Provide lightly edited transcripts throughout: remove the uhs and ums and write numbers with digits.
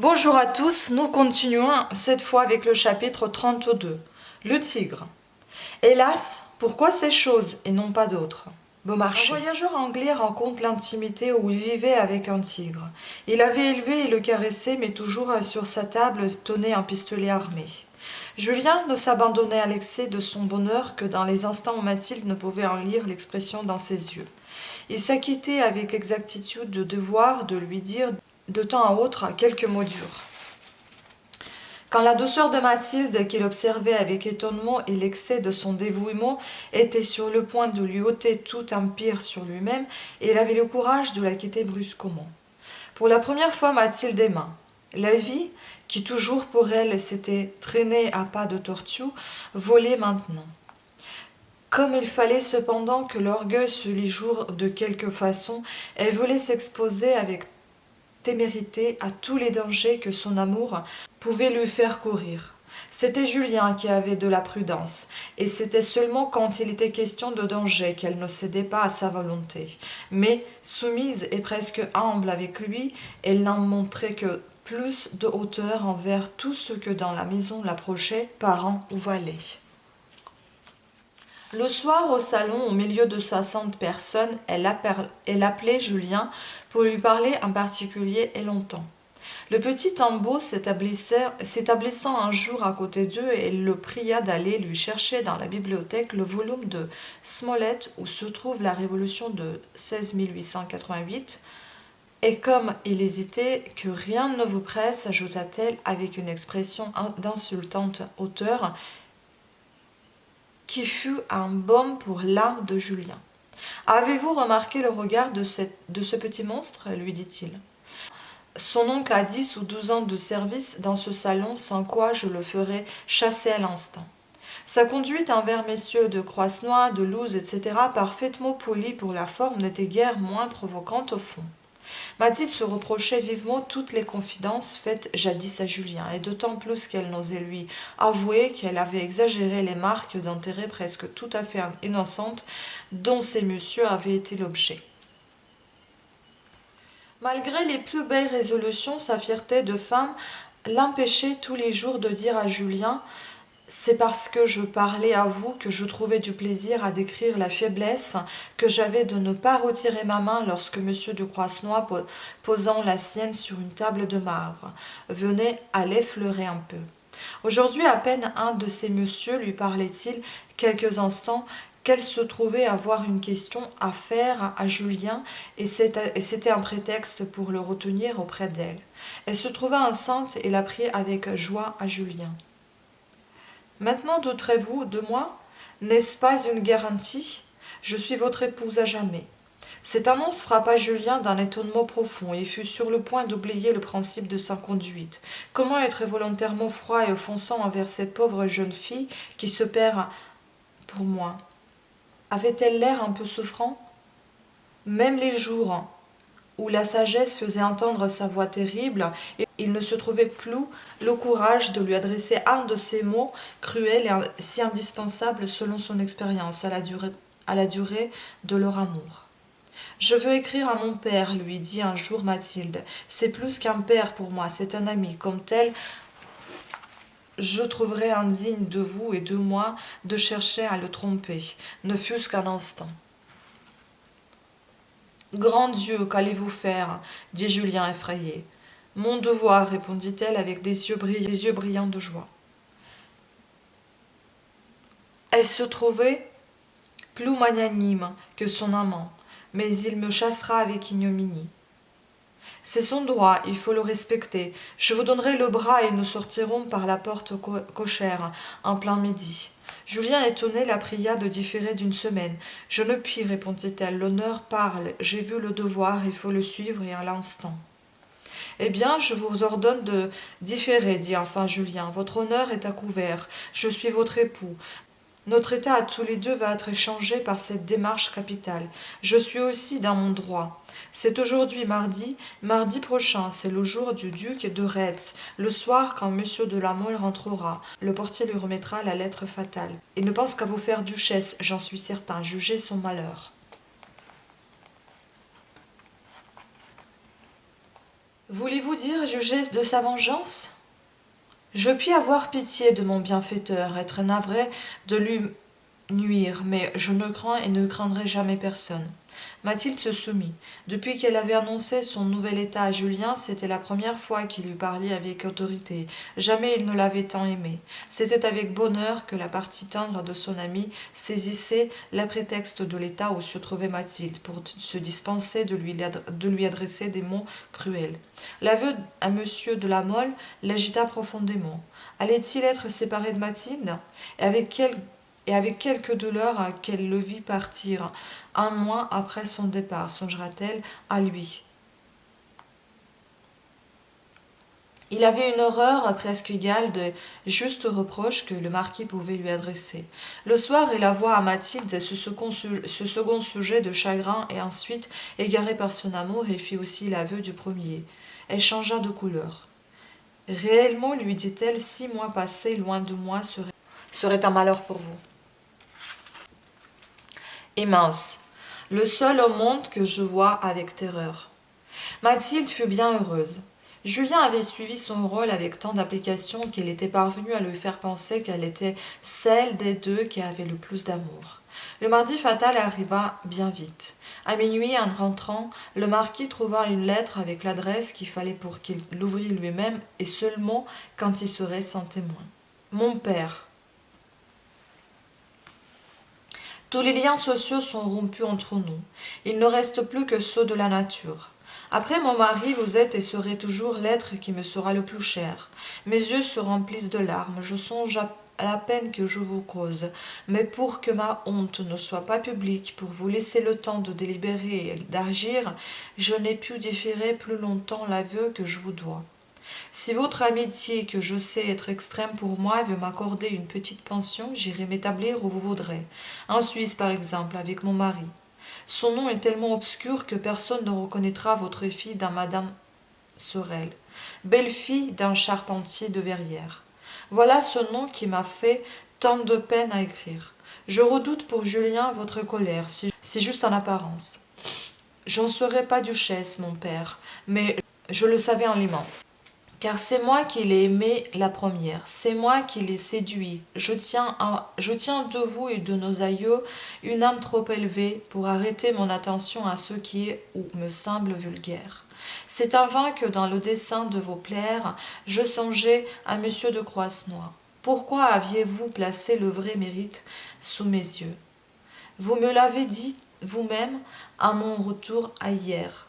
Bonjour à tous, nous continuons cette fois avec le chapitre 32, le tigre. Hélas, pourquoi ces choses et non pas d'autres? Beaumarchais. Un voyageur anglais rencontre l'intimité où il vivait avec un tigre. Il avait élevé et le caressé, mais toujours sur sa table tenait un pistolet armé. Julien ne s'abandonnait à l'excès de son bonheur que dans les instants où Mathilde ne pouvait en lire l'expression dans ses yeux. Il s'acquittait avec exactitude du devoir de lui dire de temps à autre quelques mots durs. Quand la douceur de Mathilde, qu'il observait avec étonnement, et l'excès de son dévouement étaient sur le point de lui ôter tout empire sur lui-même, il avait le courage de la quitter brusquement. Pour la première fois, Mathilde aima. La vie, qui toujours pour elle s'était traînée à pas de tortue, volait maintenant. Comme il fallait cependant que l'orgueil se lit jour de quelque façon, elle voulait s'exposer avec témérité à tous les dangers que son amour pouvait lui faire courir. C'était Julien qui avait de la prudence, et c'était seulement quand il était question de danger qu'elle ne cédait pas à sa volonté. Mais, soumise et presque humble avec lui, elle n'en montrait que plus de hauteur envers tout ce que dans la maison l'approchait, parents ou valets. Le soir, au salon, au milieu de 60 personnes, elle appelait Julien pour lui parler en particulier et longtemps. Le petit Tanbeau s'établissant un jour à côté d'eux, elle le pria d'aller lui chercher dans la bibliothèque le volume de Smollett où se trouve la Révolution de 16 888. Et comme il hésitait, que rien ne vous presse, ajouta-t-elle avec une expression d'insultante hauteur, qui fut un baume pour l'âme de Julien. « Avez-vous remarqué le regard de ce petit monstre ?» lui dit-il. Son oncle a 10 ou 12 ans de service dans ce salon, sans quoi je le ferais chasser à l'instant. Sa conduite envers messieurs de Croisenois, de Loos, etc., parfaitement polie pour la forme, n'était guère moins provocante au fond. Mathilde se reprochait vivement toutes les confidences faites jadis à Julien, et d'autant plus qu'elle n'osait lui avouer qu'elle avait exagéré les marques d'intérêt presque tout à fait innocentes dont ces messieurs avaient été l'objet. Malgré les plus belles résolutions, sa fierté de femme l'empêchait tous les jours de dire à Julien « C'est parce que je parlais à vous que je trouvais du plaisir à décrire la faiblesse que j'avais de ne pas retirer ma main lorsque M. de Croisenois, posant la sienne sur une table de marbre, venait à l'effleurer un peu. Aujourd'hui, à peine un de ces messieurs lui parlait-il quelques instants qu'elle se trouvait avoir une question à faire à Julien, et c'était un prétexte pour le retenir auprès d'elle. Elle se trouva enceinte et l'apprit avec joie à Julien. « Maintenant douterez-vous de moi? N'est-ce pas une garantie? Je suis votre épouse à jamais. » Cette annonce frappa Julien d'un étonnement profond, et fut sur le point d'oublier le principe de sa conduite. Comment être volontairement froid et offensant envers cette pauvre jeune fille qui se perd pour moi? Avait-elle l'air un peu souffrant? Même les jours où la sagesse faisait entendre sa voix terrible, il ne se trouvait plus le courage de lui adresser un de ces mots cruels et si indispensables selon son expérience à la durée de leur amour. « Je veux écrire à mon père, lui dit un jour Mathilde. C'est plus qu'un père pour moi, c'est un ami. Comme tel, je trouverais indigne de vous et de moi de chercher à le tromper, ne fût-ce qu'un instant. » « Grand Dieu, qu'allez-vous faire? Dit Julien effrayé. « Mon devoir, répondit-elle avec des yeux brillants de joie. Elle se trouvait plus magnanime que son amant, mais il me chassera avec ignominie. C'est son droit, il faut le respecter. Je vous donnerai le bras et nous sortirons par la porte cochère, en plein midi. » Julien, étonné, la pria de différer d'une semaine. « Je ne puis, répondit-elle, l'honneur parle, j'ai vu le devoir, il faut le suivre et à l'instant. » « Eh bien, je vous ordonne de différer, dit enfin Julien. Votre honneur est à couvert, je suis votre époux. Notre état à tous les deux va être changé par cette démarche capitale. Je suis aussi dans mon droit. C'est aujourd'hui mardi prochain, c'est le jour du duc de Retz. Le soir, quand M. de la Mole rentrera, le portier lui remettra la lettre fatale. Il ne pense qu'à vous faire duchesse, j'en suis certain, jugez son malheur. Voulez-vous dire juger de sa vengeance? Je puis avoir pitié de mon bienfaiteur, être navré de lui nuire, mais je ne crains et ne craindrai jamais personne. Mathilde se soumit. Depuis qu'elle avait annoncé son nouvel état à Julien, c'était la première fois qu'il lui parlait avec autorité. Jamais il ne l'avait tant aimé. C'était avec bonheur que la partie tendre de son ami saisissait le prétexte de l'état où se trouvait Mathilde pour se dispenser de lui adresser des mots cruels. L'aveu à monsieur de la Mole l'agita profondément. Allait-il être séparé de Mathilde? Et avec quelque douleur qu'elle le vit partir, un mois après son départ, songera-t-elle à lui. Il avait une horreur presque égale des justes reproches que le marquis pouvait lui adresser. Le soir, il avoua à Mathilde ce second sujet de chagrin et ensuite, égaré par son amour, il fit aussi l'aveu du premier. Elle changea de couleur. Réellement, lui dit-elle, 6 mois passés loin de moi serait un malheur pour vous. Et mince, le seul au monde que je vois avec terreur. Mathilde fut bien heureuse. Julien avait suivi son rôle avec tant d'application qu'il était parvenu à lui faire penser qu'elle était celle des deux qui avait le plus d'amour. Le mardi fatal arriva bien vite. À minuit, en rentrant, le marquis trouva une lettre avec l'adresse qu'il fallait pour qu'il l'ouvrît lui-même et seulement quand il serait sans témoin. Mon père. Tous les liens sociaux sont rompus entre nous. Il ne reste plus que ceux de la nature. Après mon mari, vous êtes et serez toujours l'être qui me sera le plus cher. Mes yeux se remplissent de larmes, je songe à la peine que je vous cause. Mais pour que ma honte ne soit pas publique, pour vous laisser le temps de délibérer et d'agir, je n'ai pu différer plus longtemps l'aveu que je vous dois. Si votre amitié, que je sais être extrême pour moi, veut m'accorder une petite pension, j'irai m'établir où vous voudrez. En Suisse, par exemple, avec mon mari. Son nom est tellement obscur que personne ne reconnaîtra votre fille dans Madame Sorel, belle-fille d'un charpentier de Verrières. Voilà ce nom qui m'a fait tant de peine à écrire. Je redoute pour Julien votre colère, si juste en apparence. J'en serai pas duchesse, mon père, mais je le savais en l'aimant. Car c'est moi qui l'ai aimé la première, c'est moi qui l'ai séduit. Je tiens de vous et de nos aïeux une âme trop élevée pour arrêter mon attention à ce qui est ou me semble vulgaire. C'est en vain que dans le dessein de vous plaire, je songeais à monsieur de Croisenois. Pourquoi aviez-vous placé le vrai mérite sous mes yeux? Vous me l'avez dit vous-même à mon retour à hier.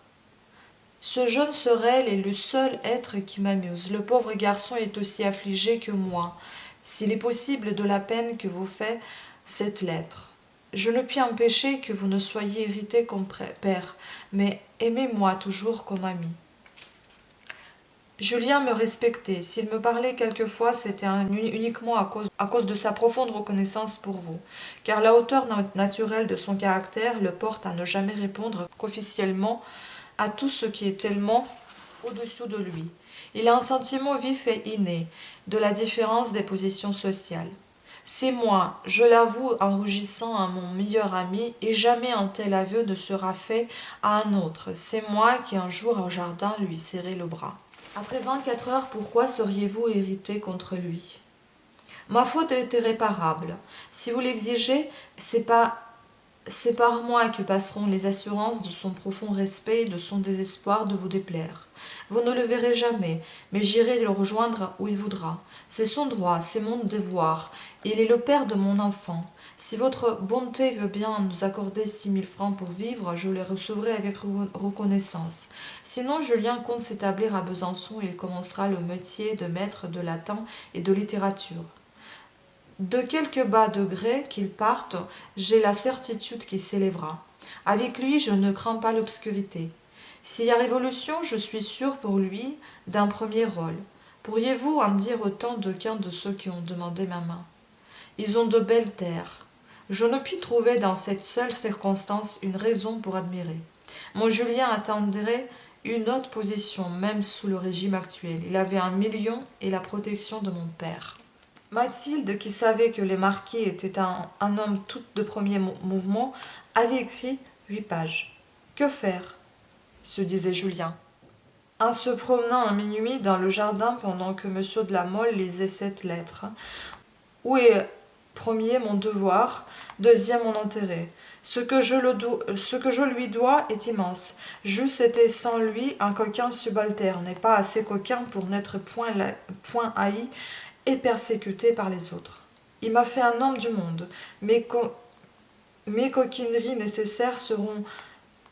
Ce jeune Sorel est le seul être qui m'amuse. Le pauvre garçon est aussi affligé que moi, s'il est possible de la peine que vous fait cette lettre. Je ne puis empêcher que vous ne soyez irrité comme père, mais aimez-moi toujours comme ami. Julien me respectait. S'il me parlait quelquefois, c'était uniquement à cause de sa profonde reconnaissance pour vous, car la hauteur naturelle de son caractère le porte à ne jamais répondre qu'officiellement à tout ce qui est tellement au-dessous de lui. Il a un sentiment vif et inné de la différence des positions sociales. C'est moi, je l'avoue en rougissant à mon meilleur ami, et jamais un tel aveu ne sera fait à un autre. C'est moi qui un jour au jardin lui serrai le bras. Après 24 heures, pourquoi seriez-vous irrité contre lui? Ma faute est irréparable. Si vous l'exigez, c'est par moi que passeront les assurances de son profond respect et de son désespoir de vous déplaire. Vous ne le verrez jamais, mais j'irai le rejoindre où il voudra. C'est son droit, c'est mon devoir. Il est le père de mon enfant. Si votre bonté veut bien nous accorder 6 000 francs pour vivre, je les recevrai avec reconnaissance. Sinon, Julien compte s'établir à Besançon et il commencera le métier de maître de latin et de littérature. De quelque bas degré qu'il parte, j'ai la certitude qu'il s'élèvera. Avec lui, je ne crains pas l'obscurité. S'il y a révolution, je suis sûre pour lui d'un premier rôle. Pourriez-vous en dire autant de qu'un de ceux qui ont demandé ma main? Ils ont de belles terres. Je ne puis trouver dans cette seule circonstance une raison pour admirer. Mon Julien attendrait une haute position, même sous le régime actuel. Il avait 1 million et la protection de mon père. Mathilde, qui savait que le marquis était un homme tout de premier mouvement, avait écrit 8 pages. Que faire? Se disait Julien. en se promenant à minuit dans le jardin pendant que monsieur de la Mole lisait cette lettre. Où est premier mon devoir, deuxième mon intérêt. Ce que je lui dois est immense. J'eusse été sans lui un coquin subalterne, et pas assez coquin pour n'être point haï et persécuté par les autres. Il m'a fait un homme du monde. Mes coquineries nécessaires seront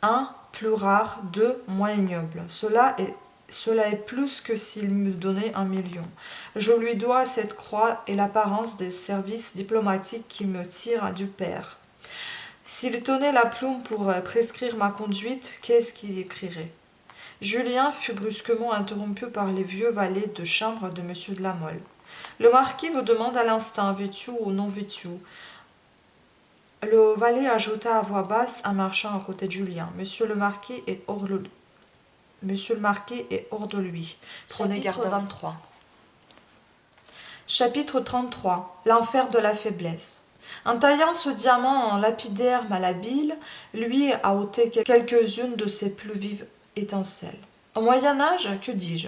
un, plus rares, deux, moins ignobles. Cela est plus que s'il me donnait 1 million. Je lui dois cette croix et l'apparence des services diplomatiques qui me tirent du père. S'il tenait la plume pour prescrire ma conduite, qu'est-ce qu'il écrirait? Julien fut brusquement interrompu par les vieux valets de chambre de M. de la Mole. Le marquis vous demande à l'instant, vêtu ou non vêtu. Le valet ajouta à voix basse en marchant à côté de Julien. Monsieur le marquis est hors de lui. Prenez garde. Chapitre 23. Chapitre 33. L'enfer de la faiblesse. En taillant ce diamant en lapidaire malhabile, lui a ôté quelques-unes de ses plus vives étincelles. Au Moyen-Âge, que dis-je?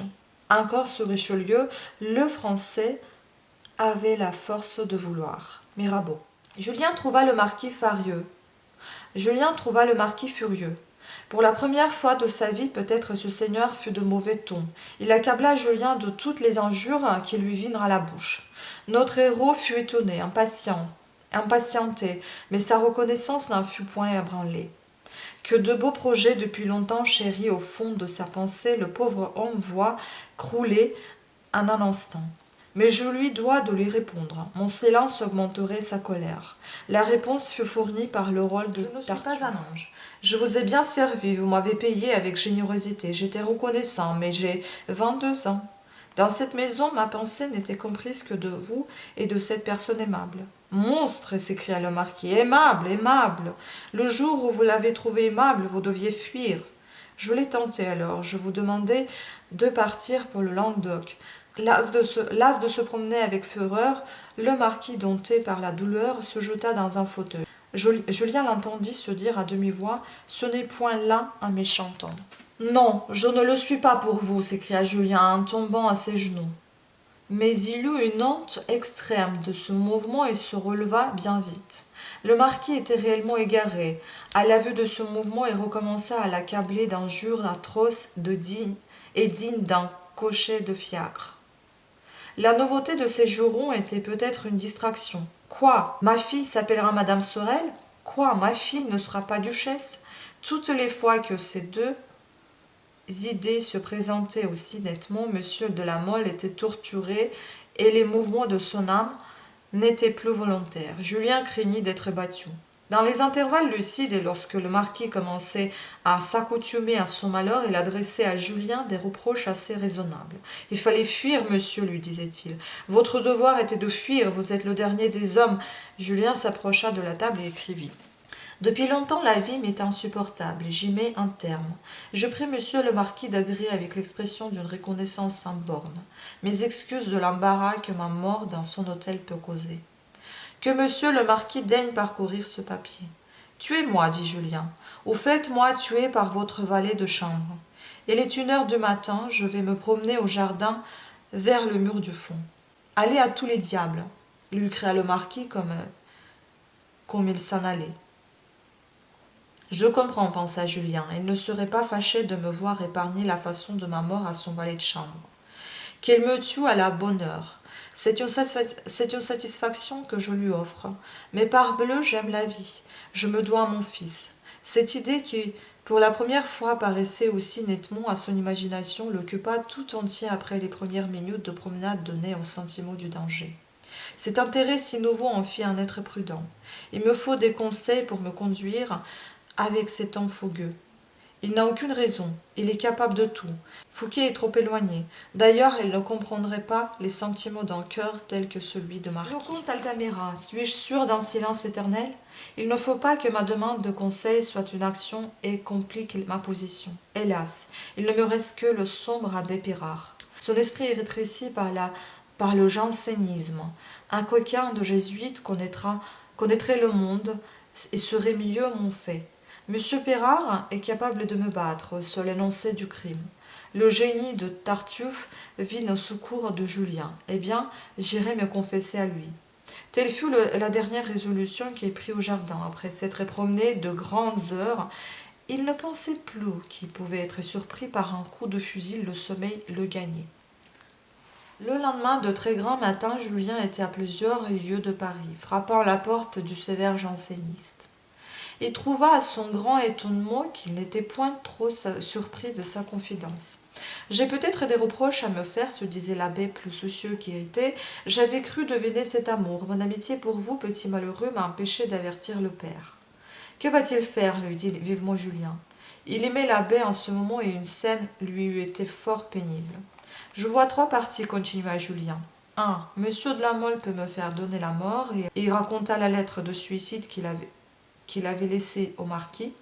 Encore sous Richelieu, le français avait la force de vouloir. Mirabeau. Julien trouva le marquis furieux. Pour la première fois de sa vie, peut-être ce seigneur fut de mauvais ton. Il accabla Julien de toutes les injures qui lui vinrent à la bouche. Notre héros fut étonné, impatienté, mais sa reconnaissance n'en fut point ébranlée. Que de beaux projets depuis longtemps chéris au fond de sa pensée, le pauvre homme voit crouler en un instant. Mais je lui dois de lui répondre. Mon silence augmenterait sa colère. La réponse fut fournie par le rôle de Tartuffe. Je ne suis pas un ange. Je vous ai bien servi, vous m'avez payé avec générosité. J'étais reconnaissant, mais j'ai 22 ans. Dans cette maison, ma pensée n'était comprise que de vous et de cette personne aimable. Monstre, s'écria le marquis. Aimable, aimable. Le jour où vous l'avez trouvé aimable, vous deviez fuir. Je l'ai tenté alors. Je vous demandais de partir pour le Languedoc. Las de se promener avec fureur, le marquis, dompté par la douleur, se jeta dans un fauteuil. Julien l'entendit se dire à demi-voix « Ce n'est point là un méchant homme. »« Non, je ne le suis pas pour vous, s'écria Julien en tombant à ses genoux. Mais il eut une honte extrême de ce mouvement et se releva bien vite. Le marquis était réellement égaré à la vue de ce mouvement et recommença à l'accabler d'injures atroces et dignes d'un cocher de fiacre. La nouveauté de ces jurons était peut-être une distraction. Quoi? Ma fille s'appellera Madame Sorel? Quoi? Ma fille ne sera pas duchesse? Toutes les fois que ces deux idées se présentaient aussi nettement, M. de la Mole était torturé et les mouvements de son âme n'étaient plus volontaires. Julien craignit d'être battu. Dans les intervalles lucides et lorsque le marquis commençait à s'accoutumer à son malheur, il adressait à Julien des reproches assez raisonnables. « Il fallait fuir, monsieur, lui disait-il. Votre devoir était de fuir, vous êtes le dernier des hommes. » Julien s'approcha de la table et écrivit. « Depuis longtemps la vie m'est insupportable, et j'y mets un terme. Je prie monsieur le marquis d'agréer avec l'expression d'une reconnaissance sans borne. Mes excuses de l'embarras que ma mort dans son hôtel peut causer. » Que monsieur le marquis daigne parcourir ce papier. Tuez-moi, dit Julien, ou faites-moi tuer par votre valet de chambre. Il est 1 heure du matin, je vais me promener au jardin vers le mur du fond. Allez à tous les diables, lui cria le marquis comme il s'en allait. Je comprends, pensa Julien, il ne serait pas fâché de me voir épargner la façon de ma mort à son valet de chambre. Qu'il me tue à la bonne heure. C'est une satisfaction que je lui offre. Mais parbleu, j'aime la vie. Je me dois à mon fils. Cette idée qui, pour la première fois, paraissait aussi nettement à son imagination, l'occupa tout entier après les premières minutes de promenade données au sentiment du danger. Cet intérêt si nouveau en fit un être prudent. Il me faut des conseils pour me conduire avec cet homme fougueux. Il n'a aucune raison, il est capable de tout. Fouquet est trop éloigné. D'ailleurs, il ne comprendrait pas les sentiments d'un cœur tel que celui de marquis. Le comte Altamira, suis-je sûr d'un silence éternel? Il ne faut pas que ma demande de conseil soit une action et complique ma position. Hélas, il ne me reste que le sombre abbé Pirard. Son esprit est rétréci par le jansénisme. Un coquin de jésuite connaîtrait le monde et serait mieux mon fait. Monsieur Pirard est capable de me battre, seul énoncé du crime. Le génie de Tartuffe vint au secours de Julien. Eh bien, j'irai me confesser à lui. Telle fut la dernière résolution qu'il prit au jardin. Après s'être promené de grandes heures, il ne pensait plus qu'il pouvait être surpris par un coup de fusil, le sommeil le gagnait. Le lendemain, de très grand matin, Julien était à plusieurs lieues de Paris, frappant à la porte du sévère janséniste. Il trouva à son grand étonnement qu'il n'était point trop surpris de sa confidence. J'ai peut-être des reproches à me faire, se disait l'abbé, plus soucieux qu'irrité. J'avais cru deviner cet amour. Mon amitié pour vous, petit malheureux, m'a empêché d'avertir le père. Que va-t-il faire lui dit vivement Julien. Il aimait l'abbé en ce moment et une scène lui eût été fort pénible. Je vois trois parties, continua Julien. 1. Monsieur de la Mole peut me faire donner la mort, et il raconta la lettre de suicide qu'il avait laissée au marquis.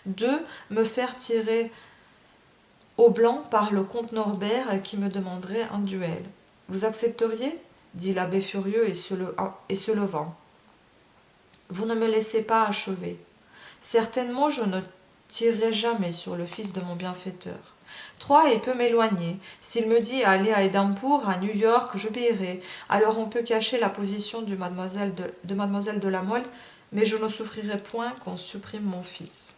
2. Me faire tirer au blanc par le comte Norbert qui me demanderait un duel. Vous accepteriez dit l'abbé furieux et se levant. Vous ne me laissez pas achever. Certainement je ne tirerai jamais sur le fils de mon bienfaiteur. 3. Il peut m'éloigner. S'il me dit aller à Édimbourg, à New York, j'obéirai. Alors on peut cacher la position de mademoiselle de la Mole, mais je ne souffrirai point qu'on supprime mon fils.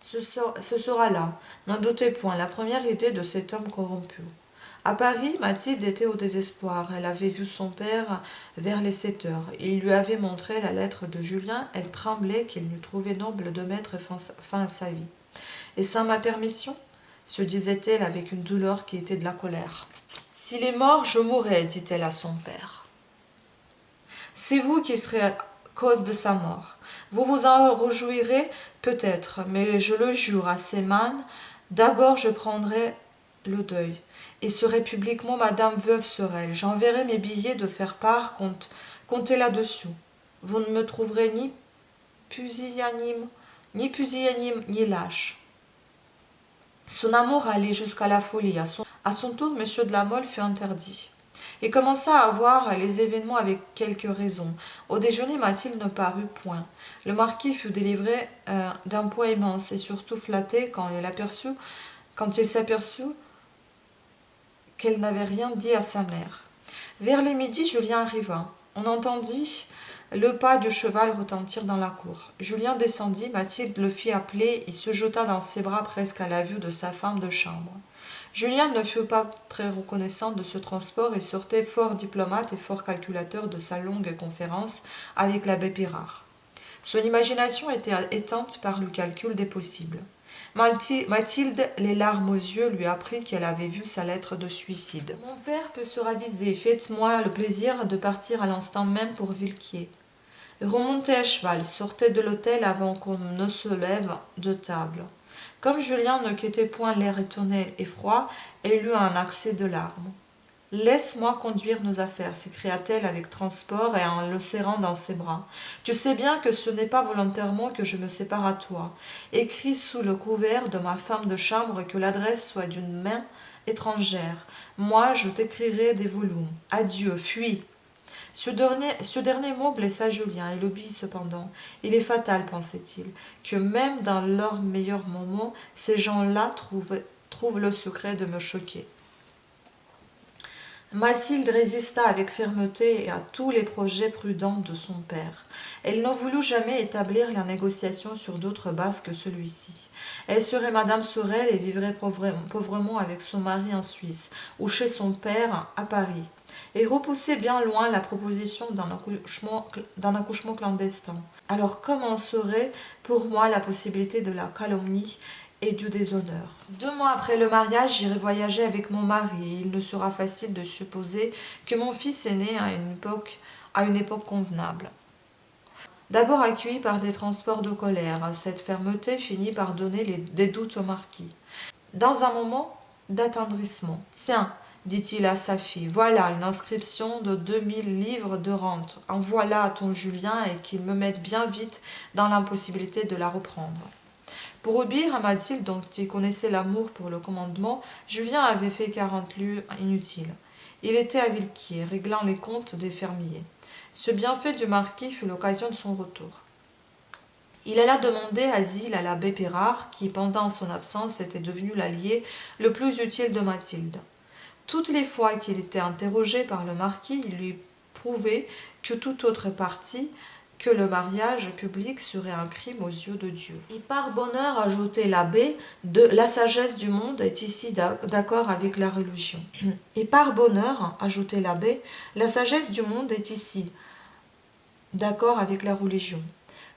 Ce sera là, n'en doutez point, la première idée de cet homme corrompu. À Paris, Mathilde était au désespoir. Elle avait vu son père vers les 7 heures. Il lui avait montré la lettre de Julien. Elle tremblait qu'il n'eût trouvé noble de mettre fin à sa vie. Et sans ma permission, se disait-elle avec une douleur qui était de la colère. S'il est mort, je mourrai, dit-elle à son père. C'est vous qui serez cause de sa mort. Vous vous en réjouirez peut-être, mais je le jure à ses mains, d'abord je prendrai le deuil, et serai publiquement Madame Veuve Sorel. J'enverrai mes billets de faire part, comptez là-dessous. Vous ne me trouverez ni pusillanime, ni lâche. Son amour allait jusqu'à la folie. À son tour, M. de la Mole fut interdit. Il commença à voir les événements avec quelque raison. Au déjeuner, Mathilde ne parut point. Le marquis fut délivré d'un poids immense et surtout flatté quand il s'aperçut qu'elle n'avait rien dit à sa mère. Vers les midi, Julien arriva. On entendit le pas du cheval retentir dans la cour. Julien descendit, Mathilde le fit appeler et se jeta dans ses bras presque à la vue de sa femme de chambre. Julien ne fut pas très reconnaissant de ce transport et sortait fort diplomate et fort calculateur de sa longue conférence avec l'abbé Pirard. Son imagination était éteinte par le calcul des possibles. Mathilde, les larmes aux yeux, lui apprit qu'elle avait vu sa lettre de suicide. Mon père peut se raviser. Faites-moi le plaisir de partir à l'instant même pour Villequier. Remontez à cheval, sortez de l'hôtel avant qu'on ne se lève de table. Comme Julien ne quittait point l'air étonné et froid, elle eut un accès de larmes. Laisse-moi conduire nos affaires, s'écria-t-elle avec transport et en le serrant dans ses bras. Tu sais bien que ce n'est pas volontairement que je me sépare à toi. Écris sous le couvert de ma femme de chambre que l'adresse soit d'une main étrangère. Moi, je t'écrirai des volumes. Adieu, fuis. Ce dernier mot blessa Julien. Il obéit cependant. Il est fatal, pensait-il, que même dans leurs meilleurs moments, ces gens-là trouvent le secret de me choquer. Mathilde résista avec fermeté à tous les projets prudents de son père. Elle ne voulut jamais établir la négociation sur d'autres bases que celui-ci. Elle serait Madame Sorel et vivrait pauvrement avec son mari en Suisse, ou chez son père à Paris. Et repoussait bien loin la proposition d'un accouchement clandestin. Alors comment serait pour moi la possibilité de la calomnie et du déshonneur. 2 mois après le mariage, j'irai voyager avec mon mari et il ne sera facile de supposer que mon fils est né à une époque convenable. D'abord accueilli par des transports de colère, cette fermeté finit par donner des doutes au marquis. Dans un moment d'attendrissement, « Tiens, dit-il à sa fille, voilà une inscription de 2000 livres de rente. Envoie-la à ton Julien et qu'il me mette bien vite dans l'impossibilité de la reprendre. » Pour obéir à Mathilde, dont il connaissait l'amour pour le commandement, Julien avait fait 40 lieues inutiles. Il était à Villequier, réglant les comptes des fermiers. Ce bienfait du marquis fut l'occasion de son retour. Il alla demander asile à l'abbé Pirard, qui, pendant son absence, était devenu l'allié le plus utile de Mathilde. Toutes les fois qu'il était interrogé par le marquis, il lui prouvait que toute autre partie que le mariage public serait un crime aux yeux de Dieu. Et par bonheur, ajoutait l'abbé, la sagesse du monde est ici d'accord avec la religion. Et par bonheur, ajoutait l'abbé, la sagesse du monde est ici d'accord avec la religion.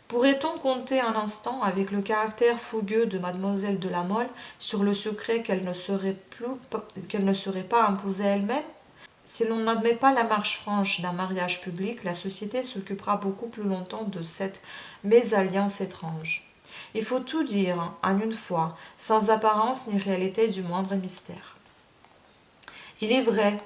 Pourrait-on compter un instant, avec le caractère fougueux de mademoiselle de la Mole, sur le secret qu'elle ne serait pas imposée elle-même? Si l'on n'admet pas la marche franche d'un mariage public, la société s'occupera beaucoup plus longtemps de cette mésalliance étrange. Il faut tout dire en une fois, sans apparence ni réalité du moindre mystère. Il est vrai,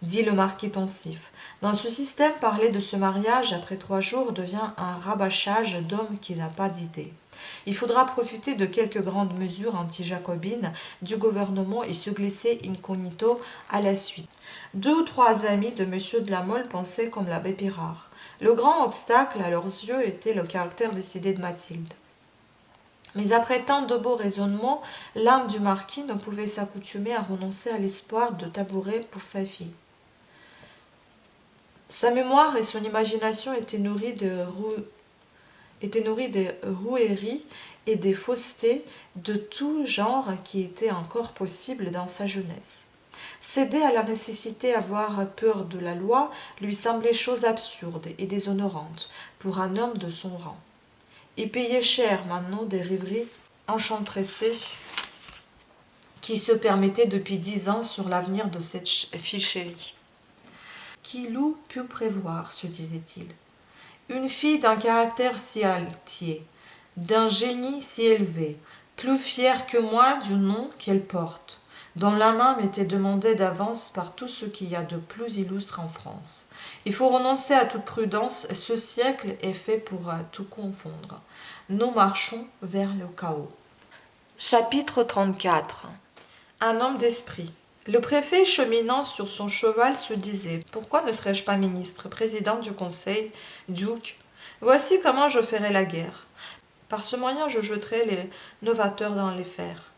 dit le marquis pensif, dans ce système, parler de ce mariage après 3 jours devient un rabâchage d'homme qui n'a pas d'idée. Il faudra profiter de quelques grandes mesures anti-jacobines du gouvernement et se glisser incognito à la suite. 2 ou 3 amis de M. de la Mole pensaient comme l'abbé Pirard. Le grand obstacle à leurs yeux était le caractère décidé de Mathilde. Mais après tant de beaux raisonnements, l'âme du marquis ne pouvait s'accoutumer à renoncer à l'espoir de tabouret pour sa fille. Sa mémoire et son imagination étaient nourries de roueries et des faussetés de tout genre qui étaient encore possibles dans sa jeunesse. Céder à la nécessité, avoir peur de la loi, lui semblait chose absurde et déshonorante pour un homme de son rang. Il payait cher maintenant des rêveries enchanteressées qui se permettaient depuis 10 ans sur l'avenir de cette fille chérie. Qui l'eût pu prévoir, se disait-il. Une fille d'un caractère si altier, d'un génie si élevé, plus fière que moi du nom qu'elle porte, dont la main m'était demandée d'avance par tout ce qu'il y a de plus illustre en France. Il faut renoncer à toute prudence, ce siècle est fait pour tout confondre. Nous marchons vers le chaos. Chapitre 34. Un homme d'esprit. Le préfet, cheminant sur son cheval, se disait « Pourquoi ne serais-je pas ministre, président du conseil, duc? Voici comment je ferai la guerre. Par ce moyen, je jetterai les novateurs dans les fers. »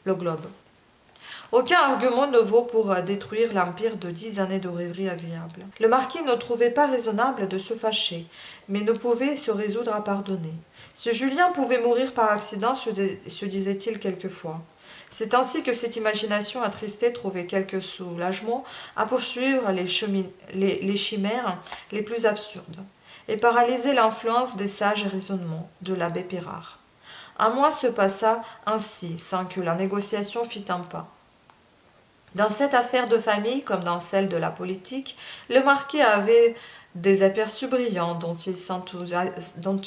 Le globe. Aucun argument ne vaut pour détruire l'empire de 10 années de rêverie agréable. Le marquis ne trouvait pas raisonnable de se fâcher, mais ne pouvait se résoudre à pardonner. Si Julien pouvait mourir par accident, se disait-il quelquefois. C'est ainsi que cette imagination attristée trouvait quelque soulagement à poursuivre les chimères les plus absurdes, et paralyser l'influence des sages raisonnements de l'abbé Pirard. Un mois se passa ainsi, sans que la négociation fît un pas. Dans cette affaire de famille, comme dans celle de la politique, le marquis avait des aperçus brillants dont il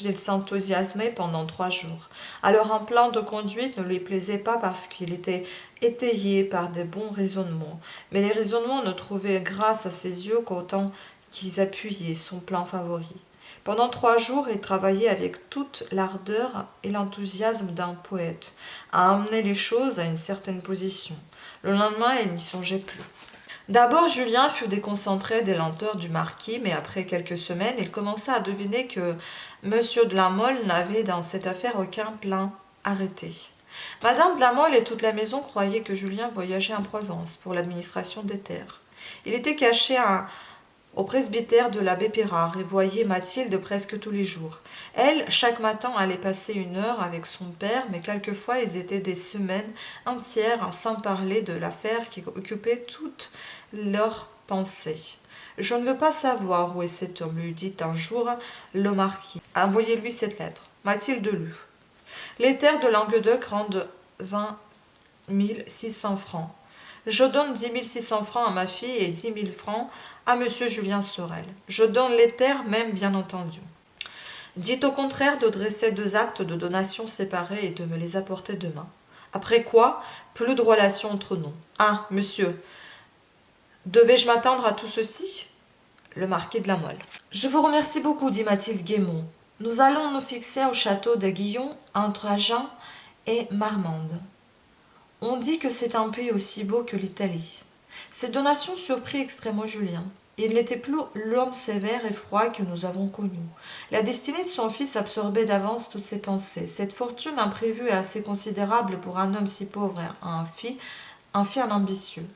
s'enthousiasmait pendant 3 jours. Alors un plan de conduite ne lui plaisait pas parce qu'il était étayé par des bons raisonnements, mais les raisonnements ne trouvaient grâce à ses yeux qu'autant qu'ils appuyaient son plan favori. Pendant 3 jours, il travaillait avec toute l'ardeur et l'enthousiasme d'un poète à amener les choses à une certaine position. Le lendemain, il n'y songeait plus. D'abord, Julien fut déconcentré des lenteurs du marquis, mais après quelques semaines, il commença à deviner que M. de la Mole n'avait dans cette affaire aucun plan arrêté. Madame de la Mole et toute la maison croyaient que Julien voyageait en Provence pour l'administration des terres. Il était caché au presbytère de l'abbé Pirard et voyait Mathilde presque tous les jours. Elle, chaque matin, allait passer 1 heure avec son père, mais quelquefois ils étaient des semaines entières sans parler de l'affaire qui occupait toutes leurs pensées. « Je ne veux pas savoir où est cet homme, lui dit un jour le marquis. Envoyez-lui cette lettre. » Mathilde lut. « Les terres de Languedoc rendent 20 600 francs. Je donne 10 600 francs à ma fille et 10 000 francs à M. Julien Sorel. Je donne les terres même, bien entendu. Dites au contraire de dresser 2 actes de donation séparés et de me les apporter demain. Après quoi, plus de relations entre nous. Ah, monsieur, devais-je m'attendre à tout ceci ? Le marquis de la Mole. Je vous remercie beaucoup, dit Mathilde gaiement. Nous allons nous fixer au château d'Aiguillon, entre Agen et Marmande. On dit que c'est un pays aussi beau que l'Italie. Cette donation surprit extrêmement Julien. Il n'était plus l'homme sévère et froid que nous avons connu. La destinée de son fils absorbait d'avance toutes ses pensées. Cette fortune imprévue et assez considérable pour un homme si pauvre et un fier ambitieux.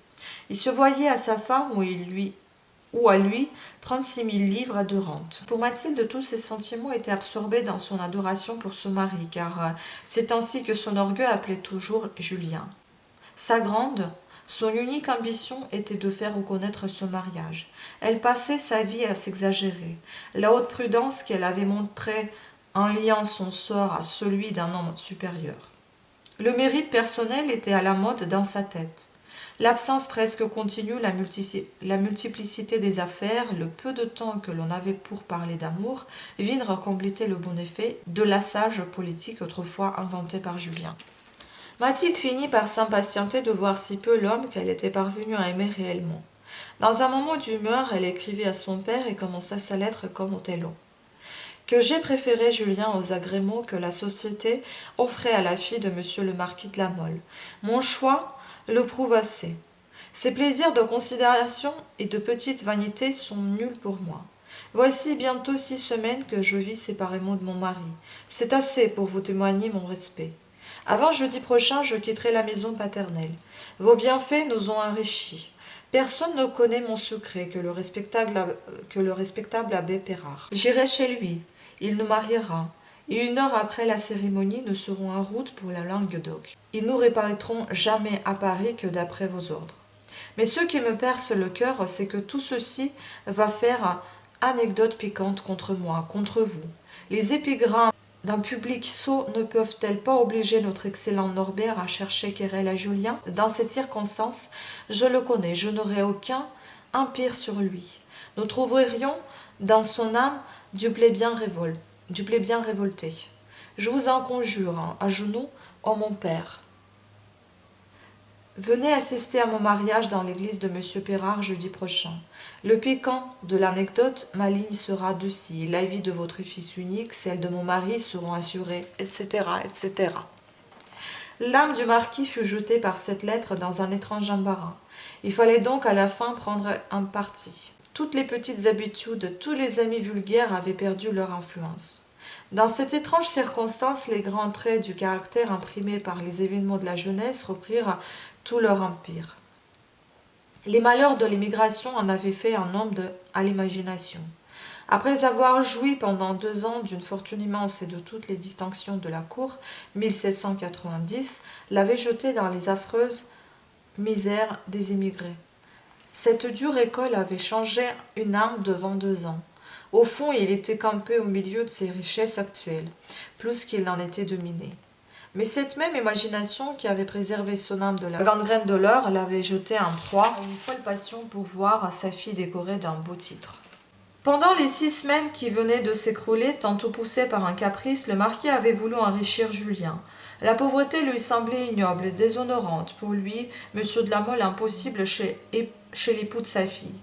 Il se voyait à sa femme ou à lui 36 000 livres de rente. Pour Mathilde, tous ses sentiments étaient absorbés dans son adoration pour son mari, car c'est ainsi que son orgueil appelait toujours Julien. Sa grande, son unique ambition était de faire reconnaître ce mariage. Elle passait sa vie à s'exagérer. La haute prudence qu'elle avait montrée en liant son sort à celui d'un homme supérieur. Le mérite personnel était à la mode dans sa tête. L'absence presque continue, la multiplicité des affaires, le peu de temps que l'on avait pour parler d'amour, vinrent compléter le bon effet de l'assage politique autrefois inventé par Julien. Mathilde finit par s'impatienter de voir si peu l'homme qu'elle était parvenue à aimer réellement. Dans un moment d'humeur, elle écrivit à son père et commença sa lettre comme Othello. Que j'ai préféré Julien aux agréments que la société offrait à la fille de monsieur le marquis de La Mole. Mon choix le prouve assez. Ces plaisirs de considération et de petite vanité sont nuls pour moi. Voici bientôt 6 semaines que je vis séparément de mon mari. C'est assez pour vous témoigner mon respect. Avant jeudi prochain, je quitterai la maison paternelle. Vos bienfaits nous ont enrichis. Personne ne connaît mon secret que le respectable abbé Pérard. J'irai chez lui. Il nous mariera. Et 1 heure après la cérémonie, nous serons en route pour la Languedoc. Ils nous répareront jamais à Paris que d'après vos ordres. Mais ce qui me perce le cœur, c'est que tout ceci va faire anecdote piquante contre moi, contre vous. Les épigrammes d'un public sot ne peuvent-elles pas obliger notre excellent Norbert à chercher querelle à Julien? Dans cette circonstance, je le connais, je n'aurai aucun empire sur lui. Nous trouverions dans son âme du blé bien révolté. Je vous en conjure, à genoux, ô mon père. Venez assister à mon mariage dans l'église de monsieur Pérard jeudi prochain. Le piquant de l'anecdote, ma ligne sera de ci, la vie de votre fils unique, celle de mon mari seront assurées, etc., etc. L'âme du marquis fut jetée par cette lettre dans un étrange embarras. Il fallait donc à la fin prendre un parti. Toutes les petites habitudes, tous les amis vulgaires avaient perdu leur influence. Dans cette étrange circonstance, les grands traits du caractère imprimés par les événements de la jeunesse reprirent tout leur empire. Les malheurs de l'émigration en avaient fait un homme à l'imagination. Après avoir joui pendant 2 ans d'une fortune immense et de toutes les distinctions de la cour, 1790 l'avait jeté dans les affreuses misères des émigrés. Cette dure école avait changé une âme devant 2 ans. Au fond, il était campé au milieu de ses richesses actuelles, plus qu'il n'en était dominé. Mais cette même imagination qui avait préservé son âme de la gangrène de l'heure l'avait jeté en proie à une folle passion pour voir sa fille décorée d'un beau titre. Pendant les 6 semaines qui venaient de s'écrouler, tantôt poussé par un caprice, le marquis avait voulu enrichir Julien. La pauvreté lui semblait ignoble, déshonorante. Pour lui, M. de La Mole impossible chez l'époux de sa fille.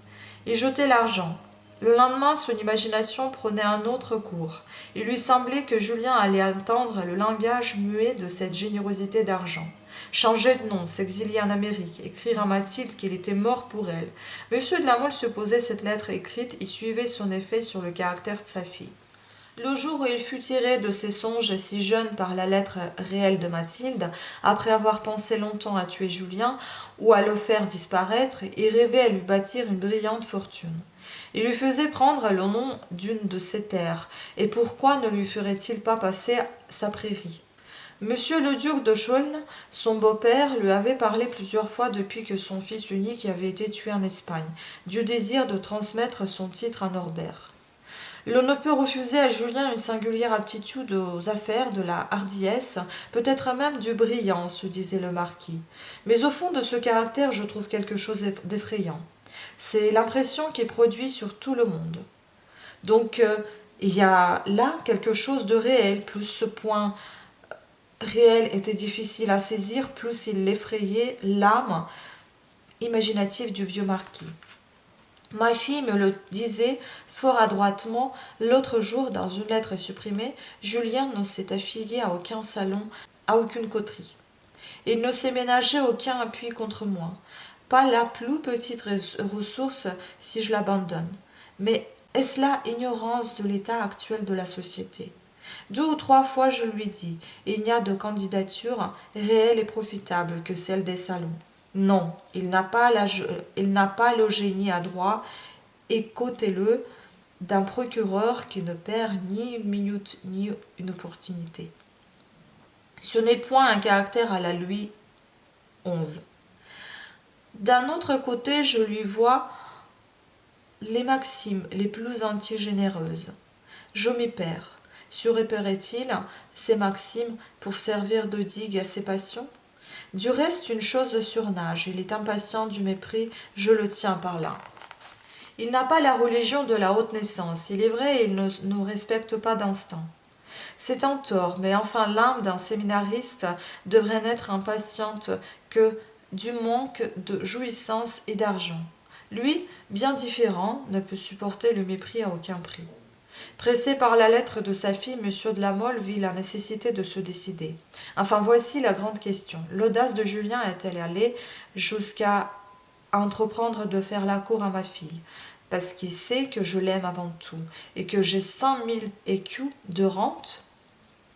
Il jetait l'argent. Le lendemain, son imagination prenait un autre cours. Il lui semblait que Julien allait entendre le langage muet de cette générosité d'argent. Changer de nom, s'exilier en Amérique, écrire à Mathilde qu'il était mort pour elle. Monsieur de La Mole se posait cette lettre écrite et suivait son effet sur le caractère de sa fille. Le jour où il fut tiré de ses songes si jeune par la lettre réelle de Mathilde, après avoir pensé longtemps à tuer Julien ou à le faire disparaître, il rêvait à lui bâtir une brillante fortune. Il lui faisait prendre le nom d'une de ses terres, et pourquoi ne lui ferait-il pas passer sa prairie? Monsieur le duc de Chaulnes, son beau-père, lui avait parlé plusieurs fois depuis que son fils unique avait été tué en Espagne, du désir de transmettre son titre à Norbert. L'on ne peut refuser à Julien une singulière aptitude aux affaires, de la hardiesse, peut-être même du brillant, se disait le marquis. Mais au fond de ce caractère, je trouve quelque chose d'effrayant. C'est l'impression qu'il produit sur tout le monde. Donc, il y a là quelque chose de réel. Plus ce point réel était difficile à saisir, plus il effrayait l'âme imaginative du vieux marquis. Ma fille me le disait fort adroitement l'autre jour dans une lettre supprimée. Julien ne s'est affilié à aucun salon, à aucune coterie. Il ne s'est ménagé aucun appui contre moi. pas la plus petite ressource si je l'abandonne. Mais est-ce la ignorance de l'état actuel de la société? 2 ou 3 fois je lui dis, il n'y a de candidature réelle et profitable que celle des salons. Non, il n'a pas le génie adroit, écoutez-le, d'un procureur qui ne perd ni une minute ni une opportunité. Ce n'est point un caractère à la Louis XI. D'un autre côté, je lui vois les maximes les plus antigénéreuses. Je m'y perds. Surépairait-il ces maximes pour servir de digue à ses passions? Du reste, une chose surnage, il est impatient du mépris, je le tiens par là. Il n'a pas la religion de la haute naissance, il est vrai, il ne nous respecte pas d'instinct. C'est un tort, mais enfin l'âme d'un séminariste devrait n'être impatiente que du manque de jouissance et d'argent. Lui, bien différent, ne peut supporter le mépris à aucun prix. Pressé par la lettre de sa fille, M. de la Mole vit la nécessité de se décider. Enfin, voici la grande question. L'audace de Julien est-elle allée jusqu'à entreprendre de faire la cour à ma fille, parce qu'il sait que je l'aime avant tout, et que j'ai 100 000 écus de rente?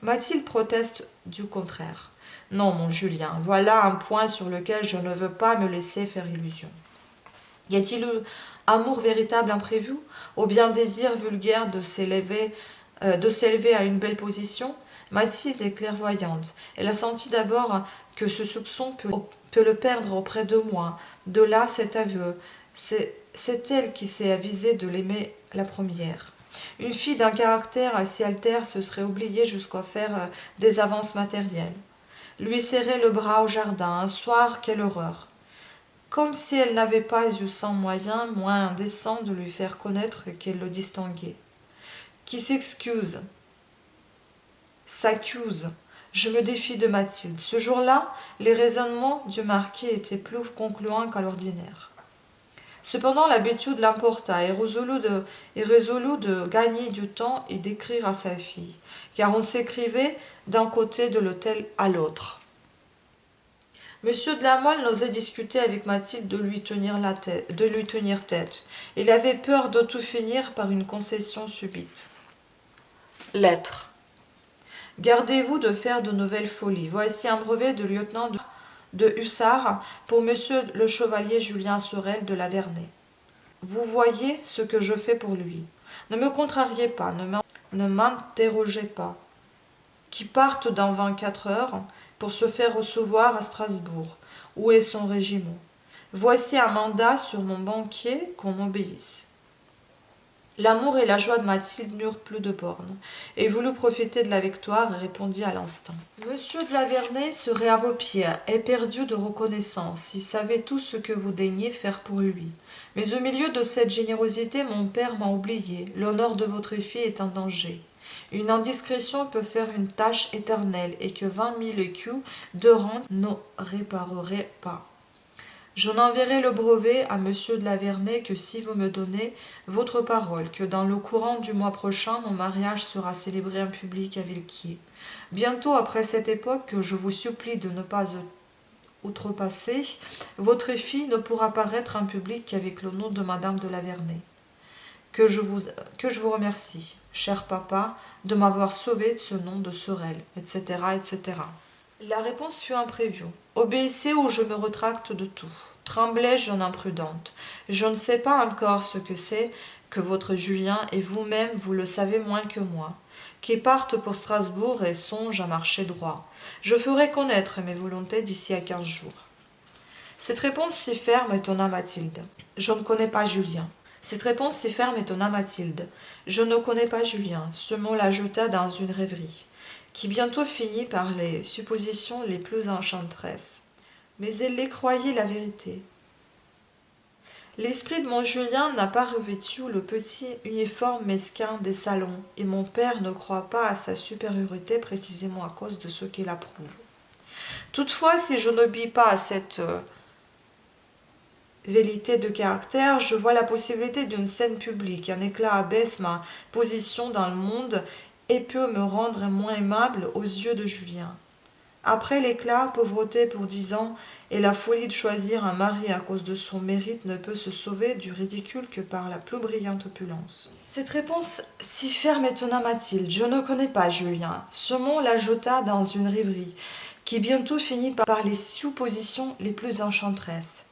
Mathilde proteste du contraire. Non, mon Julien, voilà un point sur lequel je ne veux pas me laisser faire illusion. Y a-t-il eu amour véritable imprévu, ou bien désir vulgaire de s'élever à une belle position? Mathilde est clairvoyante. Elle a senti d'abord que ce soupçon peut le perdre auprès de moi. De là cet aveu. C'est elle qui s'est avisée de l'aimer la première. Une fille d'un caractère si altère se serait oubliée jusqu'à faire des avances matérielles. Lui serrer le bras au jardin, un soir, quelle horreur! Comme si elle n'avait pas eu sans moyen moins indécent de lui faire connaître qu'elle le distinguait. Qui s'excuse, s'accuse. Je me défie de Mathilde. Ce jour-là, les raisonnements du marquis étaient plus concluants qu'à l'ordinaire. Cependant, l'habitude l'emporta et résolut de gagner du temps et d'écrire à sa fille, car on s'écrivait d'un côté de l'hôtel à l'autre. Monsieur de la Mole n'osait discuter avec Mathilde de lui tenir tête. Il avait peur de tout finir par une concession subite. Lettre. Gardez-vous de faire de nouvelles folies. Voici un brevet de lieutenant de hussards pour monsieur le chevalier Julien Sorel de la Vernée. Vous voyez ce que je fais pour lui. Ne me contrariez pas, ne m'interrogez pas. Qui parte dans 24 heures pour se faire recevoir à Strasbourg. Où est son régiment? Voici un mandat sur mon banquier qu'on m'obéisse. L'amour et la joie de Mathilde n'eurent plus de bornes, et voulut profiter de la victoire et répondit à l'instant. Monsieur de la Vernée serait à vos pieds, éperdu de reconnaissance, il savait tout ce que vous daignez faire pour lui. Mais au milieu de cette générosité, mon père m'a oublié, l'honneur de votre fille est en danger. Une indiscrétion peut faire une tâche éternelle, et que 20 000 écus de rente n'en répareraient pas. Je n'enverrai le brevet à monsieur de la Vernée que si vous me donnez votre parole que dans le courant du mois prochain, mon mariage sera célébré en public à Villequier. Bientôt après cette époque, que je vous supplie de ne pas outrepasser, votre fille ne pourra paraître en public qu'avec le nom de madame de la Vernée. Que je vous remercie, cher papa, de m'avoir sauvé de ce nom de Sorel, etc., etc. La réponse fut imprévue. Obéissez ou je me retracte de tout. Tremblai-je en imprudente. Je ne sais pas encore ce que c'est que votre Julien, et vous-même, vous le savez moins que moi, qui parte pour Strasbourg et songe à marcher droit. Je ferai connaître mes volontés d'ici à 15 jours. Cette réponse si ferme étonna Mathilde. Je ne connais pas Julien. Cette réponse si ferme étonna Mathilde. Je ne connais pas Julien. Ce mot la jeta dans une rêverie, qui bientôt finit par les suppositions les plus enchanteresses. Mais elle les croyait la vérité. L'esprit de mon Julien n'a pas revêtu le petit uniforme mesquin des salons, et mon père ne croit pas à sa supériorité précisément à cause de ce qu'il approuve. Toutefois, si je n'obéis pas à cette vérité de caractère, je vois la possibilité d'une scène publique. Un éclat abaisse ma position dans le monde et peut me rendre moins aimable aux yeux de Julien. Après l'éclat, pauvreté pour 10 ans, et la folie de choisir un mari à cause de son mérite ne peut se sauver du ridicule que par la plus brillante opulence. Cette réponse si ferme étonna Mathilde. Je ne connais pas Julien. Ce mot la jeta dans une rêverie, qui bientôt finit par les suppositions les plus enchanteresses.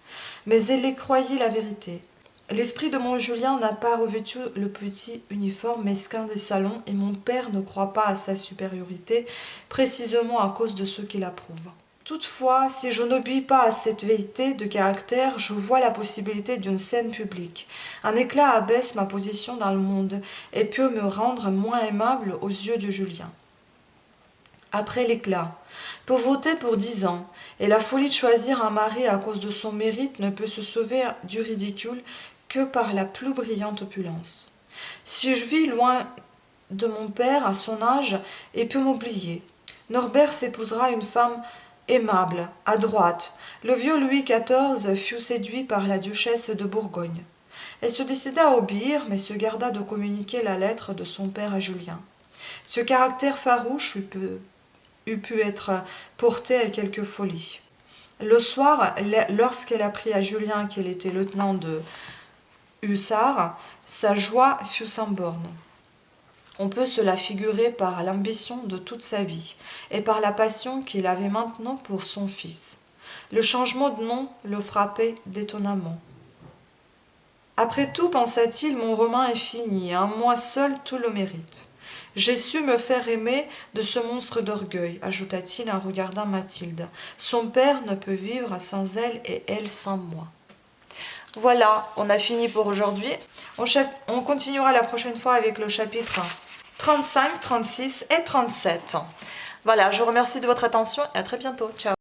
Mais elle les croyait la vérité. L'esprit de mon Julien n'a pas revêtu le petit uniforme mesquin des salons et mon père ne croit pas à sa supériorité précisément à cause de ce qu'il approuve. Toutefois, si je n'obéis pas à cette vérité de caractère, je vois la possibilité d'une scène publique. Un éclat abaisse ma position dans le monde et peut me rendre moins aimable aux yeux de Julien. Après l'éclat, pauvreté pour 10 ans, et la folie de choisir un mari à cause de son mérite ne peut se sauver du ridicule que par la plus brillante opulence. Si je vis loin de mon père à son âge et peux m'oublier, Norbert s'épousera une femme aimable, adroite. Le vieux Louis XIV fut séduit par la duchesse de Bourgogne. Elle se décida à obéir, mais se garda de communiquer la lettre de son père à Julien. Ce caractère farouche eût pu être porté à quelque folie. Le soir, lorsqu'elle apprit à Julien qu'il était lieutenant de hussards, sa joie fut sans borne. On peut se la figurer par l'ambition de toute sa vie et par la passion qu'il avait maintenant pour son fils. Le changement de nom le frappait d'étonnement. Après tout, pensa-t-il, mon roman est fini, à moi seul tout le mérite. J'ai su me faire aimer de ce monstre d'orgueil, ajouta-t-il en regardant Mathilde. Son père ne peut vivre sans elle et elle sans moi. Voilà, on a fini pour aujourd'hui. On continuera la prochaine fois avec le chapitre 35, 36 et 37. Voilà, je vous remercie de votre attention et à très bientôt. Ciao.